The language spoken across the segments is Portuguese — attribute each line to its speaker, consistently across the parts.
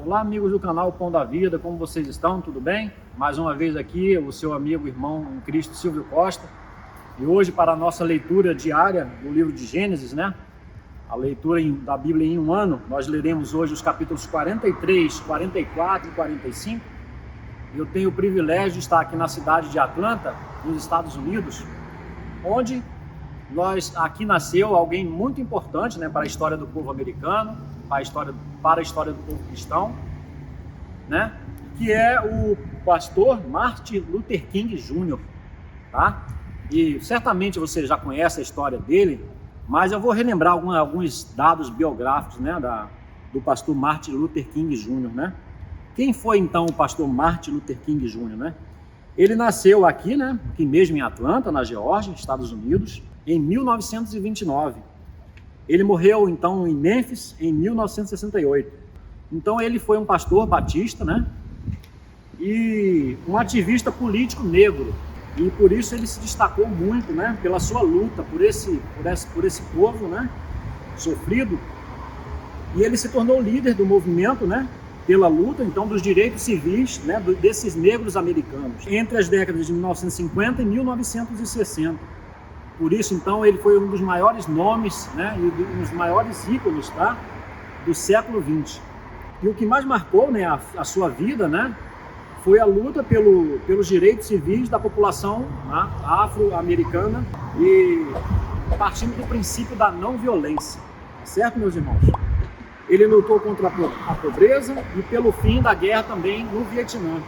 Speaker 1: Olá, amigos do canal Pão da Vida, como vocês estão? Tudo bem? Mais uma vez aqui, o seu amigo, irmão em Cristo, Silvio Costa. E hoje, para a nossa leitura diária do livro de Gênesis, a leitura da Bíblia em um ano, nós leremos hoje os capítulos 43, 44 e 45. Eu tenho o privilégio de estar aqui na cidade de Atlanta, nos Estados Unidos, onde aqui nasceu alguém muito importante, para a história do povo americano, para a história do povo cristão, que é o pastor Martin Luther King Jr., tá? E certamente você já conhece a história dele, mas eu vou relembrar alguns dados biográficos, do pastor Martin Luther King Jr., Quem foi então o pastor Martin Luther King Jr., Ele nasceu aqui mesmo em Atlanta, na Geórgia, Estados Unidos, em 1929. Ele morreu, então, em Memphis, em 1968. Então, ele foi um pastor batista, e um ativista político negro. E por isso ele se destacou muito, pela sua luta por esse povo, sofrido. E ele se tornou líder do movimento, pela luta, então, dos direitos civis, desses negros americanos, entre as décadas de 1950 e 1960. Por isso, então, ele foi um dos maiores nomes, e um dos maiores ícones, do século XX. E o que mais marcou, a sua vida, foi a luta pelos direitos civis da população afro-americana e partindo do princípio da não violência, certo, meus irmãos? Ele lutou contra a pobreza e pelo fim da guerra também no Vietnã.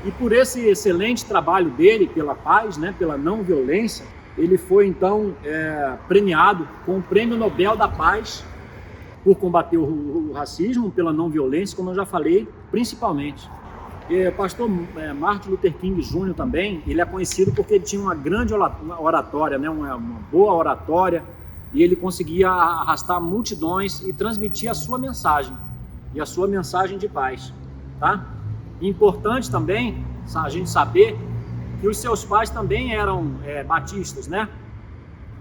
Speaker 1: E por esse excelente trabalho dele pela paz, pela não violência, ele foi então premiado com o Prêmio Nobel da Paz por combater o racismo, pela não violência, como eu já falei, principalmente. O pastor Martin Luther King Jr. também, ele é conhecido porque ele tinha uma grande oratória, uma boa oratória, e ele conseguia arrastar multidões e transmitir a sua mensagem, e a sua mensagem de paz, tá? Importante também a gente saber que os seus pais também eram batistas,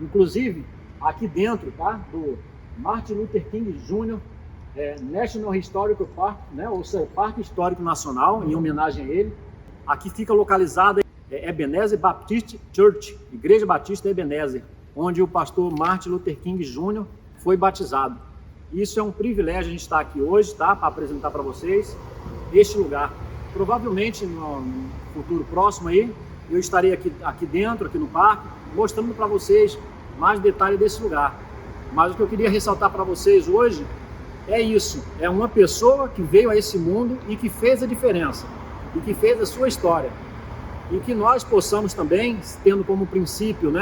Speaker 1: Inclusive, aqui dentro, do Martin Luther King Jr., National Historical Park, ou seja, Parque Histórico Nacional, em homenagem a ele. Aqui fica localizada Ebenezer Baptist Church, Igreja Batista Ebenezer, onde o pastor Martin Luther King Jr. foi batizado. Isso é um privilégio a gente estar aqui hoje, para apresentar para vocês este lugar. Provavelmente no futuro próximo aí, eu estarei aqui dentro, aqui no parque, mostrando para vocês mais detalhes desse lugar. Mas o que eu queria ressaltar para vocês hoje é isso, é uma pessoa que veio a esse mundo e que fez a diferença, e que fez a sua história. E que nós possamos também, tendo como princípio,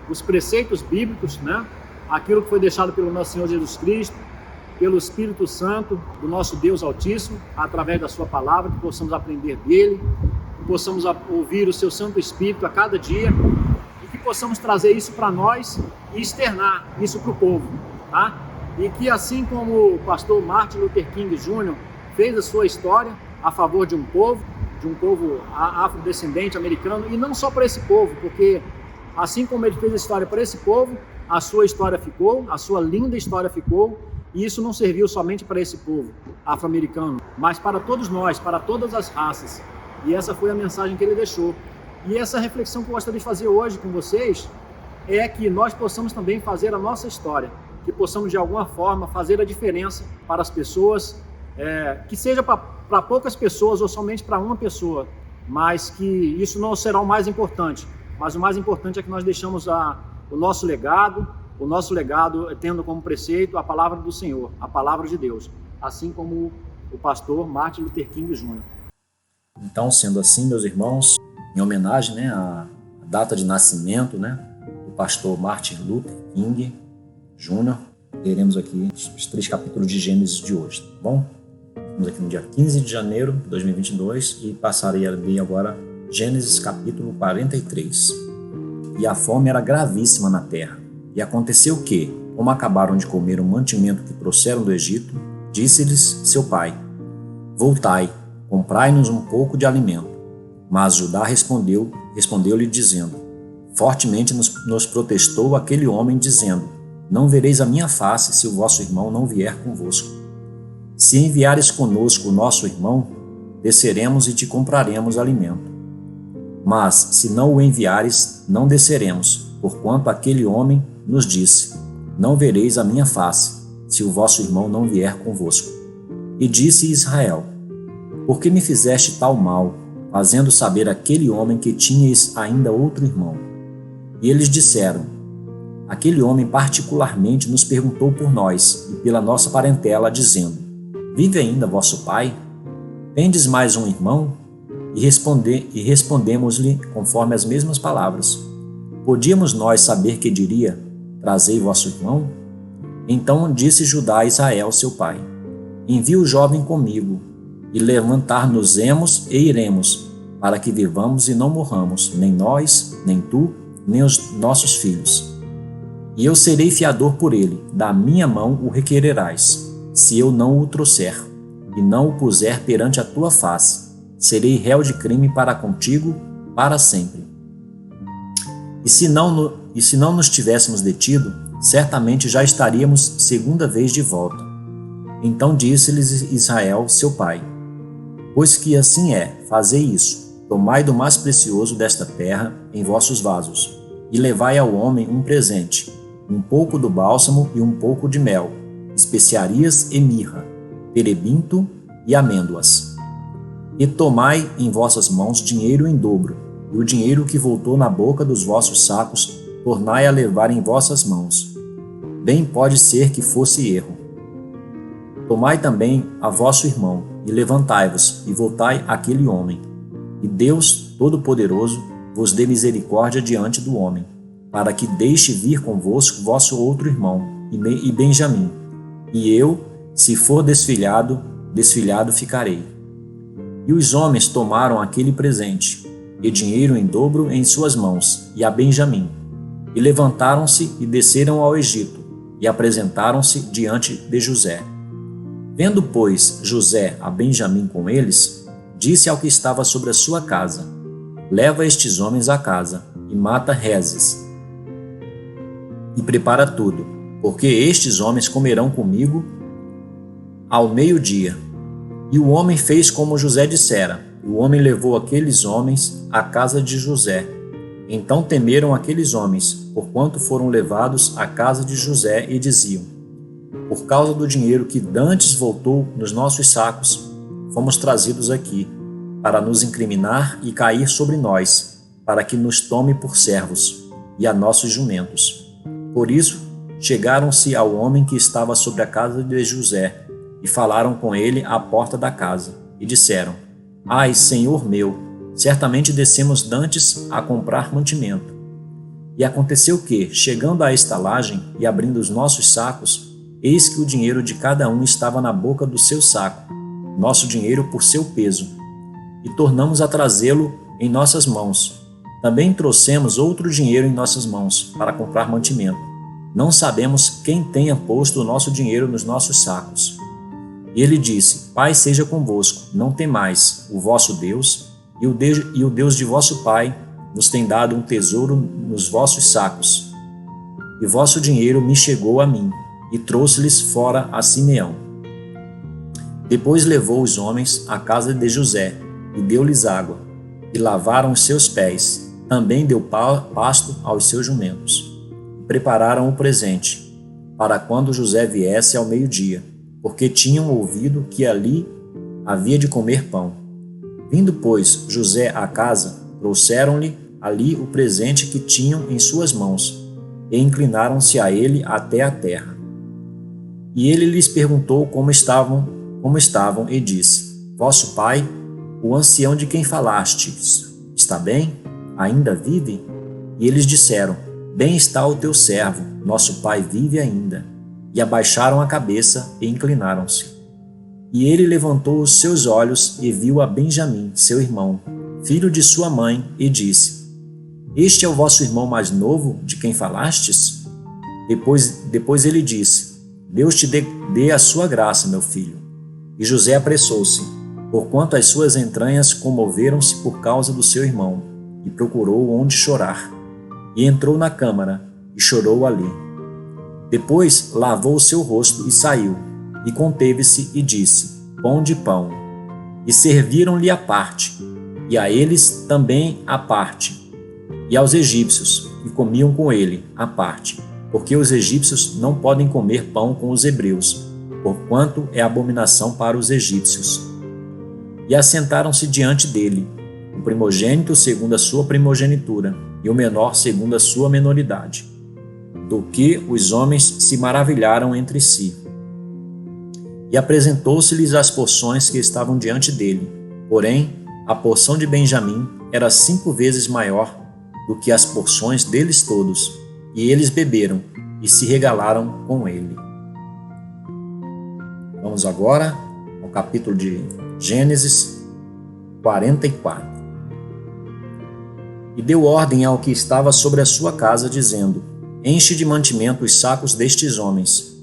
Speaker 1: os preceitos bíblicos, aquilo que foi deixado pelo nosso Senhor Jesus Cristo, pelo Espírito Santo, do nosso Deus Altíssimo, através da sua palavra, que possamos aprender dele, que possamos ouvir o seu Santo Espírito a cada dia, e que possamos trazer isso para nós e externar isso para o povo, E que assim como o pastor Martin Luther King Jr. fez a sua história a favor de um povo afrodescendente americano, e não só para esse povo, porque assim como ele fez a história para esse povo, a sua história ficou, a sua linda história ficou, e isso não serviu somente para esse povo afro-americano, mas para todos nós, para todas as raças. E essa foi a mensagem que ele deixou. E essa reflexão que eu gostaria de fazer hoje com vocês é que nós possamos também fazer a nossa história, que possamos de alguma forma fazer a diferença para as pessoas, que seja para poucas pessoas ou somente para uma pessoa, mas que isso não será o mais importante. Mas o mais importante é que nós deixamos o nosso legado tendo como preceito a palavra do Senhor, a palavra de Deus, assim como o pastor Martin Luther King Jr.
Speaker 2: Então, sendo assim, meus irmãos, em homenagem à data de nascimento do pastor Martin Luther King Jr., leremos aqui os 3 capítulos de Gênesis de hoje, tá bom? Estamos aqui no dia 15 de janeiro de 2022 e passarei a ler agora Gênesis capítulo 43. E a fome era gravíssima na terra. E aconteceu que, como acabaram de comer o mantimento que trouxeram do Egito, disse-lhes seu pai: Voltai, comprai-nos um pouco de alimento. Mas Judá respondeu-lhe dizendo: Fortemente nos protestou aquele homem, dizendo: Não vereis a minha face se o vosso irmão não vier convosco. Se enviares conosco o nosso irmão, desceremos e te compraremos alimento. Mas, se não o enviares, não desceremos, porquanto aquele homem nos disse: não vereis a minha face, se o vosso irmão não vier convosco. E disse Israel: por que me fizeste tal mal, fazendo saber àquele homem que tinhais ainda outro irmão? E eles disseram: aquele homem particularmente nos perguntou por nós e pela nossa parentela, dizendo: vive ainda vosso pai? Tendes mais um irmão? E respondemos-lhe conforme as mesmas palavras. Podíamos nós saber que diria: trazei vosso irmão? Então disse Judá a Israel seu pai: envia o jovem comigo, e levantar-nos-emos e iremos, para que vivamos e não morramos, nem nós, nem tu, nem os nossos filhos. E eu serei fiador por ele, da minha mão o requererás. Se eu não o trouxer, e não o puser perante a tua face, serei réu de crime para contigo para sempre. E se não nos tivéssemos detido, certamente já estaríamos segunda vez de volta. Então disse-lhes Israel, seu pai: pois que assim é, fazei isso, tomai do mais precioso desta terra em vossos vasos, e levai ao homem um presente, um pouco do bálsamo e um pouco de mel, especiarias e mirra, terebinto e amêndoas. E tomai em vossas mãos dinheiro em dobro, e o dinheiro que voltou na boca dos vossos sacos, tornai a levar em vossas mãos. Bem pode ser que fosse erro. Tomai também a vosso irmão, e levantai-vos, e voltai àquele homem. E Deus Todo-Poderoso vos dê misericórdia diante do homem, para que deixe vir convosco vosso outro irmão, e Benjamim. E eu, se for desfilhado ficarei. E os homens tomaram aquele presente, e dinheiro em dobro em suas mãos, e a Benjamim. E levantaram-se e desceram ao Egito, e apresentaram-se diante de José. Vendo, pois, José a Benjamim com eles, disse ao que estava sobre a sua casa: leva estes homens à casa, e mata Rezes, e prepara tudo, porque estes homens comerão comigo ao meio-dia. E o homem fez como José dissera. O homem levou aqueles homens à casa de José. Então temeram aqueles homens, porquanto foram levados à casa de José, e diziam: por causa do dinheiro que dantes voltou nos nossos sacos, fomos trazidos aqui, para nos incriminar e cair sobre nós, para que nos tome por servos, e a nossos jumentos. Por isso, chegaram-se ao homem que estava sobre a casa de José, e falaram com ele à porta da casa, e disseram: ai, senhor meu, certamente descemos dantes a comprar mantimento. E aconteceu que, chegando à estalagem e abrindo os nossos sacos, eis que o dinheiro de cada um estava na boca do seu saco, nosso dinheiro por seu peso, e tornamos a trazê-lo em nossas mãos. Também trouxemos outro dinheiro em nossas mãos, para comprar mantimento. Não sabemos quem tenha posto o nosso dinheiro nos nossos sacos. E ele disse: Pai seja convosco, não temais, o vosso Deus e o Deus de vosso pai nos tem dado um tesouro nos vossos sacos. E vosso dinheiro me chegou a mim, e trouxe-lhes fora a Simeão. Depois levou os homens à casa de José, e deu-lhes água, e lavaram os seus pés. Também deu pasto aos seus jumentos. E prepararam o presente, para quando José viesse ao meio-dia, porque tinham ouvido que ali havia de comer pão. Vindo, pois, José à casa, trouxeram-lhe ali o presente que tinham em suas mãos, e inclinaram-se a ele até a terra. E ele lhes perguntou como estavam, e disse: Vosso pai, o ancião de quem falastes, está bem? Ainda vive? E eles disseram: Bem está o teu servo, nosso pai vive ainda. E abaixaram a cabeça e inclinaram-se. E ele levantou os seus olhos e viu a Benjamim, seu irmão, filho de sua mãe, e disse: Este é o vosso irmão mais novo, de quem falastes? Depois ele disse: Deus te dê a sua graça, meu filho. E José apressou-se, porquanto as suas entranhas comoveram-se por causa do seu irmão, e procurou onde chorar. E entrou na câmara, e chorou ali. Depois lavou o seu rosto e saiu. e conteve-se e disse: pão de pão. E serviram-lhe à parte, e a eles também à parte, e aos egípcios, que comiam com ele à parte, porque os egípcios não podem comer pão com os hebreus, porquanto é abominação para os egípcios. E assentaram-se diante dele, o primogênito segundo a sua primogenitura, e o menor segundo a sua menoridade. Do que os homens se maravilharam entre si. E apresentou-se-lhes as porções que estavam diante dele. Porém, a porção de Benjamim era 5 vezes maior do que as porções deles todos, e eles beberam e se regalaram com ele. Vamos agora ao capítulo de Gênesis 44. E deu ordem ao que estava sobre a sua casa, dizendo: enche de mantimento os sacos destes homens,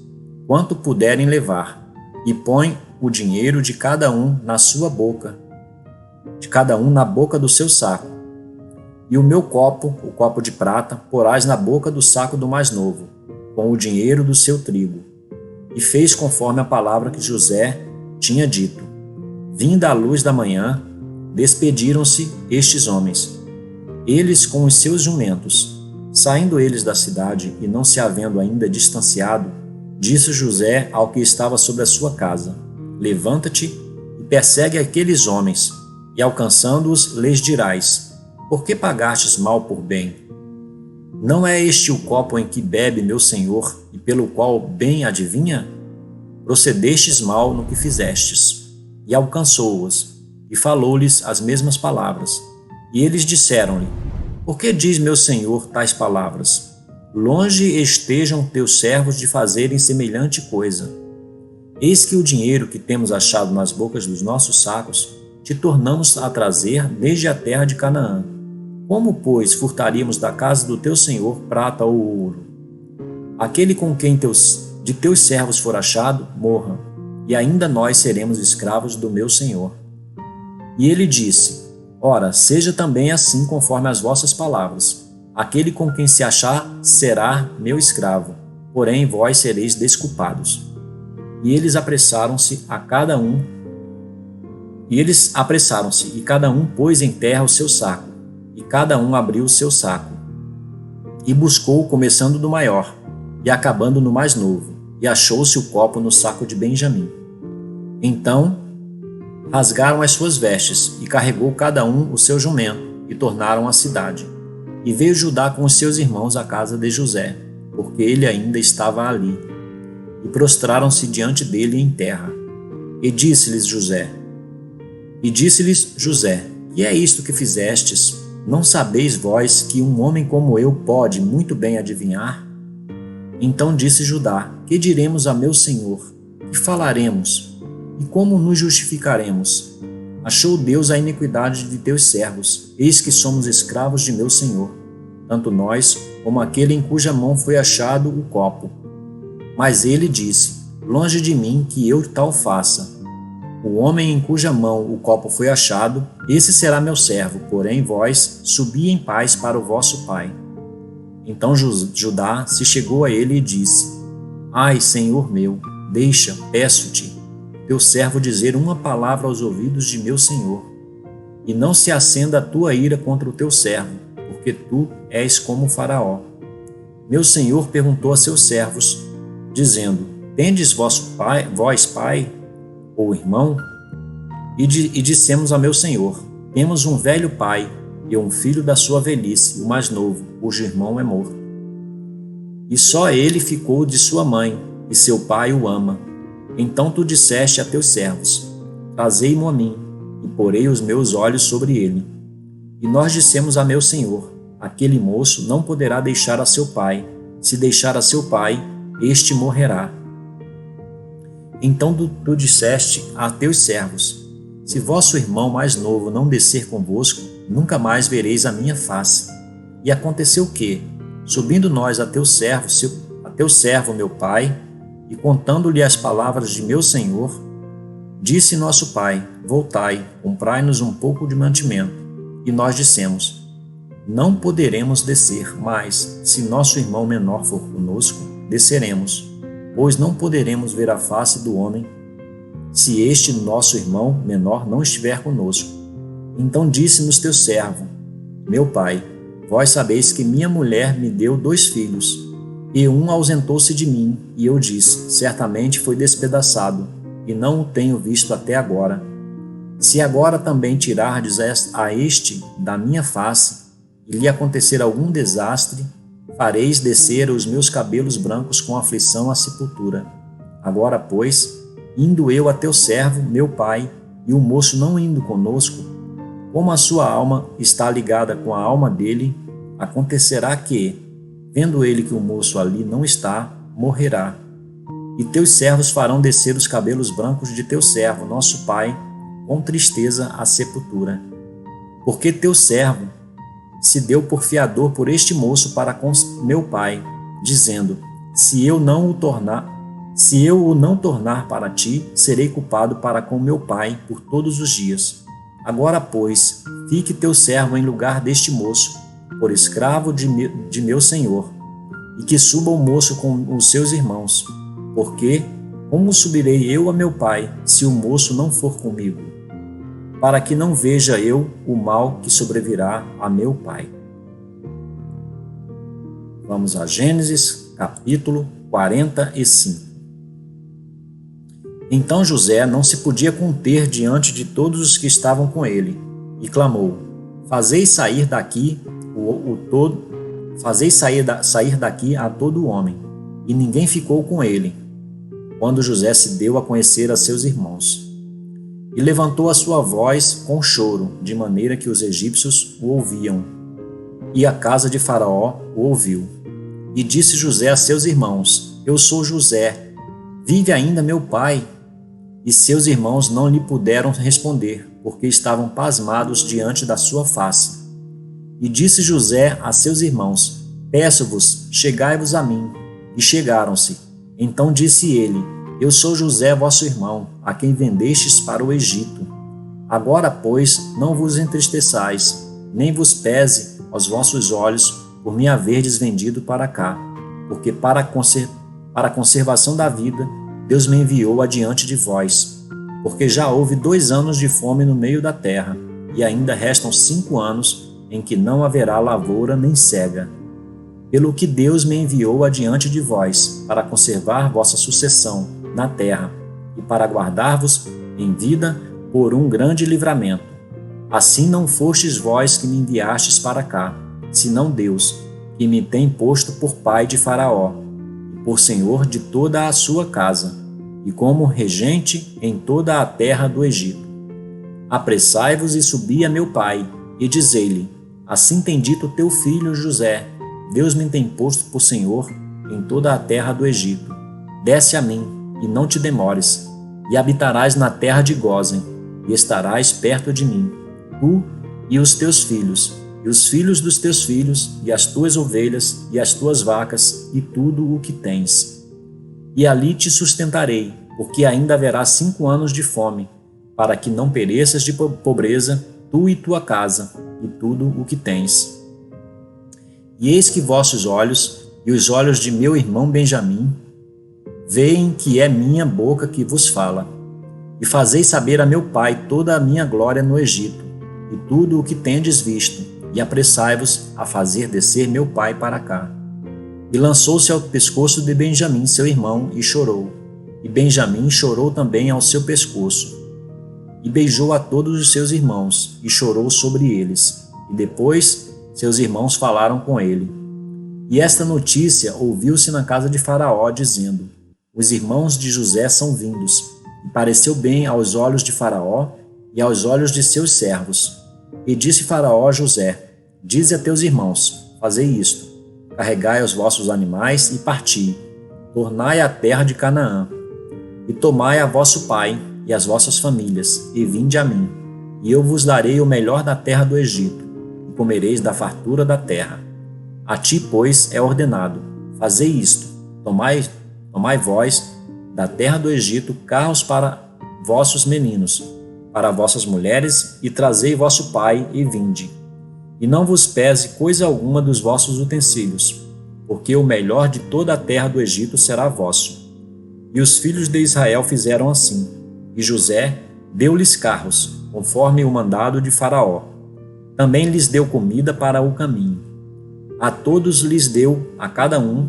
Speaker 2: quanto puderem levar, e põe o dinheiro de cada um na sua boca, de cada um na boca do seu saco. E o meu copo, o copo de prata, porás na boca do saco do mais novo, com o dinheiro do seu trigo. E fez conforme a palavra que José tinha dito. Vinda a luz da manhã, despediram-se estes homens, eles com os seus jumentos. Saindo eles da cidade e não se havendo ainda distanciado, disse José ao que estava sobre a sua casa: levanta-te e persegue aqueles homens, e alcançando-os lhes dirás: por que pagastes mal por bem? Não é este o copo em que bebe meu senhor, e pelo qual bem adivinha? Procedestes mal no que fizestes. E alcançou-os, e falou-lhes as mesmas palavras. E eles disseram-lhe: por que diz meu senhor tais palavras? Longe estejam teus servos de fazerem semelhante coisa. Eis que o dinheiro que temos achado nas bocas dos nossos sacos, te tornamos a trazer desde a terra de Canaã. Como, pois, furtaríamos da casa do teu senhor prata ou ouro? Aquele com quem de teus servos for achado, morra, e ainda nós seremos escravos do meu senhor. E ele disse: ora, seja também assim conforme as vossas palavras. Aquele com quem se achar será meu escravo, porém vós sereis desculpados. E eles apressaram-se, e cada um pôs em terra o seu saco, e cada um abriu o seu saco, e buscou, começando do maior, e acabando no mais novo, e achou-se o copo no saco de Benjamim. Então rasgaram as suas vestes, e carregou cada um o seu jumento, e tornaram à cidade. E veio Judá com os seus irmãos à casa de José, porque ele ainda estava ali. E prostraram-se diante dele em terra. E disse-lhes José: que é isto que fizestes? Não sabeis vós que um homem como eu pode muito bem adivinhar? Então disse Judá: que diremos a meu senhor? Que falaremos? E como nos justificaremos? Achou Deus a iniquidade de teus servos, eis que somos escravos de meu senhor, tanto nós como aquele em cuja mão foi achado o copo. Mas ele disse: longe de mim que eu tal faça. O homem em cuja mão o copo foi achado, esse será meu servo, porém vós subi em paz para o vosso pai. Então Judá se chegou a ele e disse: ai, senhor meu, deixa, peço-te, teu servo dizer uma palavra aos ouvidos de meu senhor, e não se acenda a tua ira contra o teu servo, porque tu és como Faraó. Meu senhor perguntou a seus servos, dizendo: tendes vós pai ou irmão? E dissemos a meu senhor: temos um velho pai e um filho da sua velhice, o mais novo, cujo irmão é morto. E só ele ficou de sua mãe, e seu pai o ama. Então tu disseste a teus servos: trazei-mo a mim, e porei os meus olhos sobre ele. E nós dissemos a meu senhor: aquele moço não poderá deixar a seu pai. Se deixar a seu pai, este morrerá. Então tu disseste a teus servos: se vosso irmão mais novo não descer convosco, nunca mais vereis a minha face. E aconteceu que, subindo nós a teu servo meu pai, e contando-lhe as palavras de meu senhor, disse nosso pai: voltai, comprai-nos um pouco de mantimento. E nós dissemos: não poderemos descer, mas, se nosso irmão menor for conosco, desceremos. pois não poderemos ver a face do homem se este nosso irmão menor não estiver conosco. Então disse-nos teu servo: meu pai, vós sabeis que minha mulher me deu 2 filhos, e um ausentou-se de mim, e eu disse: certamente foi despedaçado, e não o tenho visto até agora. Se agora também tirardes a este da minha face, e lhe acontecer algum desastre, fareis descer os meus cabelos brancos com aflição à sepultura. Agora, pois, indo eu a teu servo, meu pai, e o moço não indo conosco, como a sua alma está ligada com a alma dele, acontecerá que, vendo ele que o moço ali não está, morrerá. E teus servos farão descer os cabelos brancos de teu servo, nosso pai, com tristeza à sepultura. Porque teu servo se deu por fiador por este moço para com meu pai, dizendo: se eu o não tornar para ti, serei culpado para com meu pai por todos os dias. Agora, pois, fique teu servo em lugar deste moço, por escravo de meu senhor, e que suba o moço com os seus irmãos, porque como subirei eu a meu pai, se o moço não for comigo? Para que não veja eu o mal que sobrevirá a meu pai. Vamos a Gênesis, capítulo 45. Então José não se podia conter diante de todos os que estavam com ele, e clamou: fazei sair daqui sair daqui a todo homem. E ninguém ficou com ele, quando José se deu a conhecer a seus irmãos. E levantou a sua voz com choro, de maneira que os egípcios o ouviam. E a casa de Faraó o ouviu. E disse José a seus irmãos: eu sou José, vive ainda meu pai? E seus irmãos não lhe puderam responder, porque estavam pasmados diante da sua face. E disse José a seus irmãos: peço-vos, chegai-vos a mim. E chegaram-se. Então disse ele: eu sou José, vosso irmão, a quem vendestes para o Egito. Agora, pois, não vos entristeçais, nem vos pese aos vossos olhos por me haverdes vendido para cá, porque para a conservação da vida Deus me enviou adiante de vós. Porque já houve 2 anos de fome no meio da terra, e ainda restam 5 anos em que não haverá lavoura nem cega. Pelo que Deus me enviou adiante de vós, para conservar vossa sucessão na terra, e para guardar-vos em vida por um grande livramento. Assim não fostes vós que me enviastes para cá, senão Deus, que me tem posto por pai de Faraó, e por senhor de toda a sua casa, e como regente em toda a terra do Egito. Apressai-vos e subi a meu pai, e dizei-lhe: assim tem dito teu filho José, Deus me tem posto por senhor em toda a terra do Egito. Desce a mim, e não te demores, e habitarás na terra de Gósen, e estarás perto de mim, tu e os teus filhos, e os filhos dos teus filhos, e as tuas ovelhas, e as tuas vacas, e tudo o que tens. E ali te sustentarei, porque ainda haverá 5 anos de fome, para que não pereças de pobreza, tu e tua casa, e tudo o que tens. E eis que vossos olhos, e os olhos de meu irmão Benjamim, veem que é minha boca que vos fala. E fazeis saber a meu pai toda a minha glória no Egito, e tudo o que tendes visto, e apressai-vos a fazer descer meu pai para cá. E lançou-se ao pescoço de Benjamim, seu irmão, e chorou. E Benjamim chorou também ao seu pescoço. E beijou a todos os seus irmãos, e chorou sobre eles. E depois seus irmãos falaram com ele. E esta notícia ouviu-se na casa de Faraó, dizendo: os irmãos de José são vindos. E pareceu bem aos olhos de Faraó e aos olhos de seus servos. E disse Faraó a José: dize a teus irmãos: fazei isto, carregai os vossos animais e parti, tornai à terra de Canaã, e tomai a vosso pai e as vossas famílias, e vinde a mim, e eu vos darei o melhor da terra do Egito, e comereis da fartura da terra. A ti, pois, é ordenado: fazei isto, tomai vós da terra do Egito carros para vossos meninos, para vossas mulheres, e trazei vosso pai, e vinde. E não vos pese coisa alguma dos vossos utensílios, porque o melhor de toda a terra do Egito será vosso. E os filhos de Israel fizeram assim. E José deu-lhes carros, conforme o mandado de Faraó. Também lhes deu comida para o caminho. A todos lhes deu, a cada um,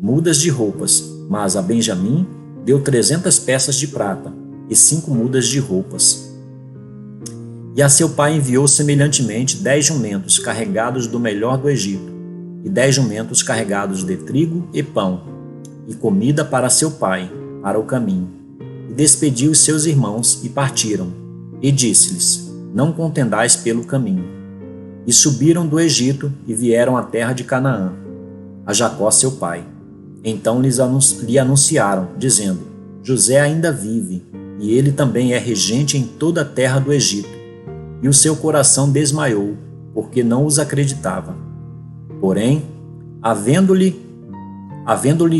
Speaker 2: mudas de roupas, mas a Benjamim deu 300 peças de prata e 5 mudas de roupas. E a seu pai enviou semelhantemente 10 jumentos carregados do melhor do Egito, e 10 jumentos carregados de trigo e pão, e comida para seu pai, para o caminho. E despediu os seus irmãos e partiram, e disse-lhes: Não contendais pelo caminho. E subiram do Egito e vieram à terra de Canaã, a Jacó seu pai. Então lhe anunciaram, dizendo: José ainda vive, e ele também é regente em toda a terra do Egito. E o seu coração desmaiou, porque não os acreditava. Porém, havendo-lhe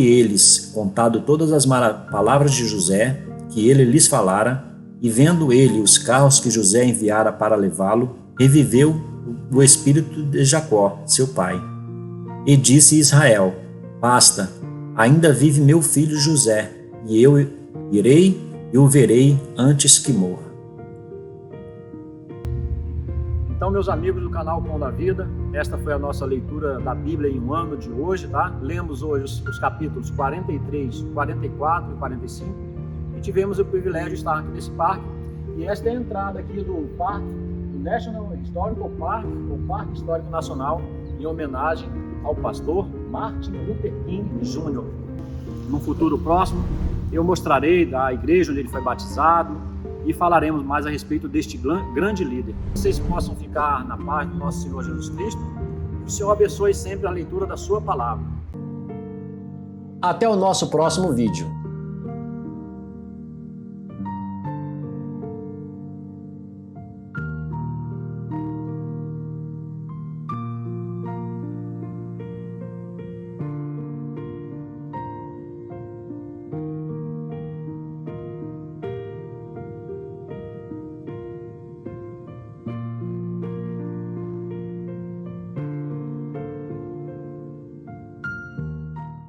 Speaker 2: eles contado todas as palavras de José, que ele lhes falara, e vendo ele os carros que José enviara para levá-lo, reviveu o espírito de Jacó, seu pai. E disse Israel: Basta, ainda vive meu filho José, e eu irei e o verei antes que morra.
Speaker 1: Então, meus amigos do canal Pão da Vida, esta foi a nossa leitura da Bíblia em um ano de hoje, tá? Lemos hoje os capítulos 43, 44 e 45 e tivemos o privilégio de estar aqui nesse parque. E esta é a entrada aqui do parque, do National Historical Park, ou Parque Histórico Nacional, em homenagem ao pastor Martin Luther King Jr. No futuro próximo, eu mostrarei da igreja onde ele foi batizado, e falaremos mais a respeito deste grande líder. Que vocês possam ficar na paz do nosso Senhor Jesus Cristo. Que o Senhor abençoe sempre a leitura da sua palavra.
Speaker 2: Até o nosso próximo vídeo.